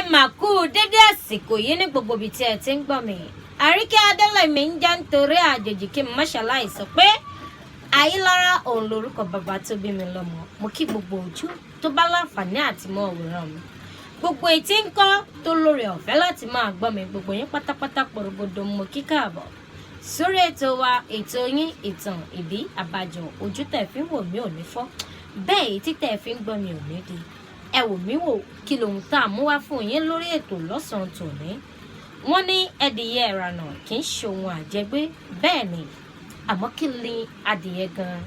mà kú dédé àsìkò yìí ní gbogbo ibi tí ẹ ti ń gbọ́ mi. Àríkẹ́ Adélẹ́mí ń já nítorí àjèjì kí n má ṣàlàyé sọ pé Ayélára òun lorúkọ bàbá tó bí mi lọ́mọ. Mo kí gbogbo ojú tó bá láǹfààní àti mọ òwúrọ̀ mi. Gbogbo etí ń kọ́ tó lórí ọ̀fẹ́ láti máa gbọ́ mi, gbogbo yín pátápátá porogodo mo kí káàbọ̀ sórí ètò wa, ètò yín Ìtàn ìdí Abájọ. Ojú tẹ̀ fi ń wò mí ò ní fọ́, bẹ́ẹ̀ etí tẹ̀ fi ń gbọ́ mi ò ní di. Ẹ wò mí wò, kí lóhun tá a mú wá fún yín lórí ètò lọ́sàn-án tòní. Wọ́n ní Adìẹ Ìrànà kì í ṣe ohun àjẹgbé, bẹ́ẹ̀ ni, àmọ́ kí ni adìẹ gan-an?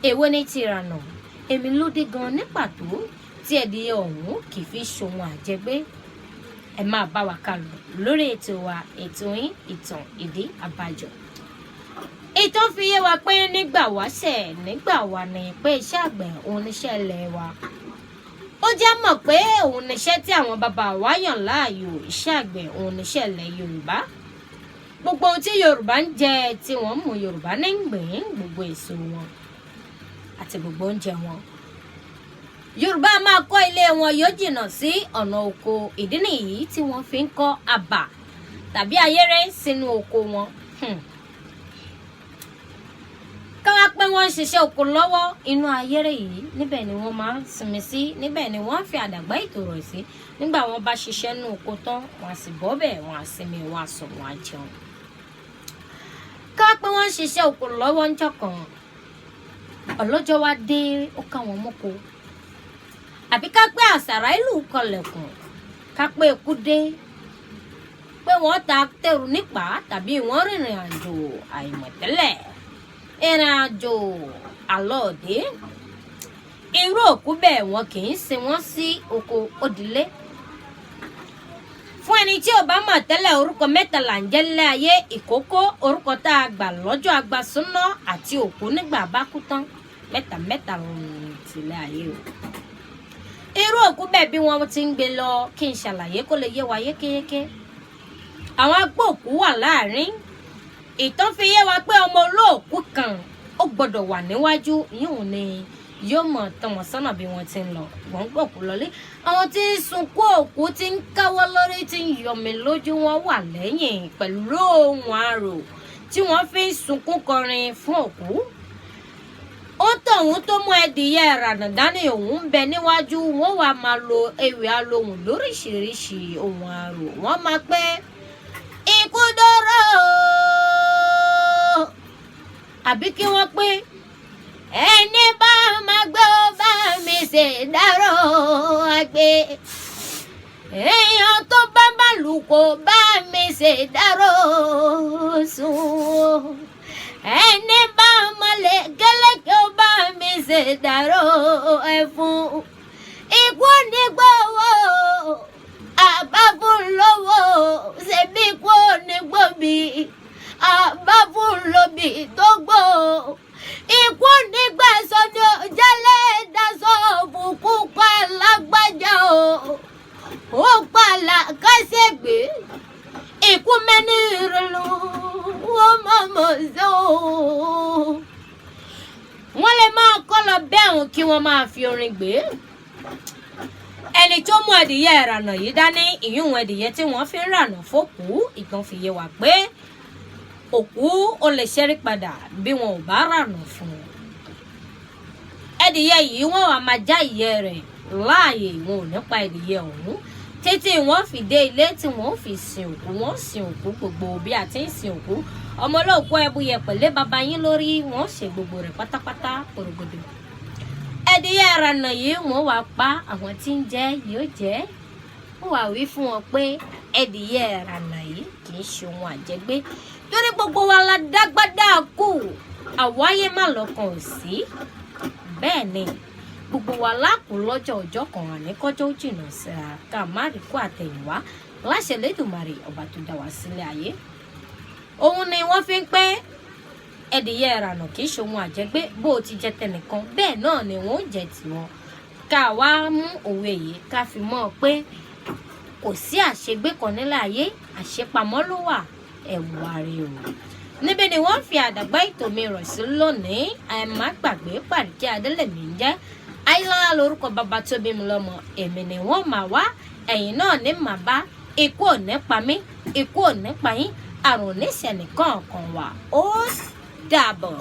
Èwo ni ti Ìrànà? Èmi ló dé gan-an ní pàtó tí adìẹ ọ̀hún kì í fi ṣe ohun àjẹgbé. Ẹ máa bá wa kálọ lórí ètò wa, ètò yín Ìtàn ìdí Abájọ. Ìtàn fi yé wa pé nígbà wáṣẹ̀ nígbà wà ní pé iṣẹ́ àgbẹ̀ òun níṣẹ́ ilẹ̀ wa. Ó jẹ́ mọ̀ pé òun níṣẹ́ tí àwọn bàbá wa yàn láàyò, iṣẹ́ àgbẹ̀ òun níṣẹ́ ilẹ̀ Yorùbá. Gbogbo ohun tí Yorùbá ń jẹ tí wọ́n mú Yorùbá ní gbìn, gbogbo èso wọn àti gbogbo oúnjẹ wọn. Yorùbá máa kọ́ ilé wọn yóò jìnnà sí ọ̀nà oko. Ìdí nìyí tí wọ́n fi ń kọ́ abà tàbí ayéré sínú oko wọn. Káwá pé wọ́n ń ṣiṣẹ́ oko lọ́wọ́, inú ayéré yìí níbẹ̀ ni wọ́n máa ń sinmi sí, níbẹ̀ ni wọ́n fi àdàgbà ìtòrò sí. Nígbà wọ́n bá ṣiṣẹ́ nínú oko tán, wọ́n á sì bọ́ bẹ̀, wọ́n á sinmi, wọ́n á sùn, wọ́n á jẹun. Káwá pé wọ́n ń ṣiṣẹ́ oko lọ́wọ́ ńjọ́ kan, ọlọ́jọ́ wá dé, ó ká wọn mọ́kò. Àbí ká pé àṣàrà ìlú kọlẹ̀kùn, ká pé ikú dé, pé wọ́n ta tẹ̀rù nípa tàbí wọ́n rìnrìn àjò àìmọ̀tẹ́lẹ̀. Ìrìn àjò àlọ́ọ̀dé, irú òkú bẹ́ẹ̀ wọn kì í sin wọ́n sí oko òdìlé. Fún ẹni tí ò bá mọ̀ tẹ́lẹ̀, orúkọ mẹ́ta là ń jẹ́ lé ayé: ìkókó, orúkọ tá a gbà lọ́jọ́ agbasúná, àti òkú nígbà bá kú tán. Mẹ́ta tilẹ̀ ayé o. Irú òkú bẹ́ẹ̀ bí wọ́n ti ń gbé lọ, kí n ṣàlàyé kó lè yé wa yékéyéké. Àwọn agbóòkú wà láàrin. Ìtàn fi yé wa pé ọmọ olóòkú kan ó gbọ́dọ̀ wà níwájú, yóò ní yóò mọ̀ tán wọn sọ́nà bí wọ́n ti ń lọ. Wọ́n ń gbòkú lọlé. Àwọn tí ń sunkún òkú, tí ń káwọ́ lórí, tí ń yọmi lójú, wọn wà lẹ́yìn pẹ̀lú ohun àrò tí wọ́n fi ń sunkún kọrin fún òkú. Ó tọ̀hún tó mú Adìẹ Ìrànà dání, òun ń bẹ níwájú. Wọ́n wá máa lo ewì alohùn lóríṣiríṣi ohun àrò. Wọ́n máa pé ikú dọ́rọ̀, àbí kí wọ́n pé ẹni bá máa gbé ó bá mi ṣe dárò àgbẹ̀, èèyàn tó bá bá lù kó bá mi ṣe dárò sùn, ẹni bá mọ̀lẹ́ gẹ́lẹ́kẹ́ ó bá mi ṣe dárò ẹ̀fún. Ikú nígbòwó àbáfún lówó, ṣebí ikú nígbòbí àbáfún lóbì tó gbó. Ikú nígbà sọ́dọ̀ jẹ́lẹ̀ dasọ́ òbùkún pa lágbájá o, ó pa làkàṣègbè. Ikú mẹ́ni ìrìnlú wọ́n mọ̀mọ́ sí o. Wọ́n lè máa kọ́ lọ bẹ́ẹ̀hùn kí wọ́n máa fi orin gbé. Ẹni tó mú Adìẹ Ìrànà yìí dání, ìyún adìẹ tí wọ́n fi ń rànà fókú. Ìtàn fi yé wa pé òkú ó lè ṣẹ́rí padà bí wọn ò bá rànà fún un. Adìẹ yìí wọ́n wá máa já ìyẹ́ rẹ̀ láàyè, wọn ò ní pa adìẹ ọ̀hún títí wọ́n fi dé ilé tí wọ́n fi sin òkú. Wọ́n sin òkú gbogbo bí a ti ń sin òkú. Ọmọ olóòkú ẹbu yẹpẹ̀lẹ́ bàbá yín lórí, wọ́n ṣe gbogbo rẹ̀ pátápátá porogodo. Adìẹ Ìrànà yìí wọ́n wá pa, àwọn tí ń jẹ yóò jẹ. Wọ́n wá wí fún wọn pé Adìẹ Ìrànà yìí kì í ṣe ohun àjẹgbé, torí gbogbo wa la dágbádá kù, àwáyé má lọ́kàn ò sí. Bẹ́ẹ̀ ni gbogbo wa lákù lọ́jọ́ ọjọ́ kan, àníkọ́jọ́ jìnnà síra, ká má rí kó àtẹ̀yìnwá láṣẹ Lédùmarè ọba tó dá wa sílé ayé. Òun ni wọ́n fi ń pé Adìẹ Ìrànà kì í ṣe ohun àjẹgbé. Bó o ti jẹ tẹnìkan, bẹ́ẹ̀ náà ni wọ́n jẹ tiwọn. Ká wá mú òwe yìí ká fi mọ̀ pé kò sí àṣegbé kan nílẹ̀ ayé, àṣepamọ́ ló wà. Ẹ̀wù ààrẹ o. Níbi ni wọ́n fi àdàgbà ètò mi rọ̀ sí lónìí. Ẹ má gbàgbé Àríkẹ́ Adélẹ́mí ń jẹ́ Ayélára lórúkọ bàbá tó bí mi lọ́mọ. Èmi ni wọ́n máa wá ẹ̀yin náà ní màá bá ikú ò ní pa mí ikú ò ní pa yín àrùn oníṣẹ́ nìkan kan wà ó dàbọ̀.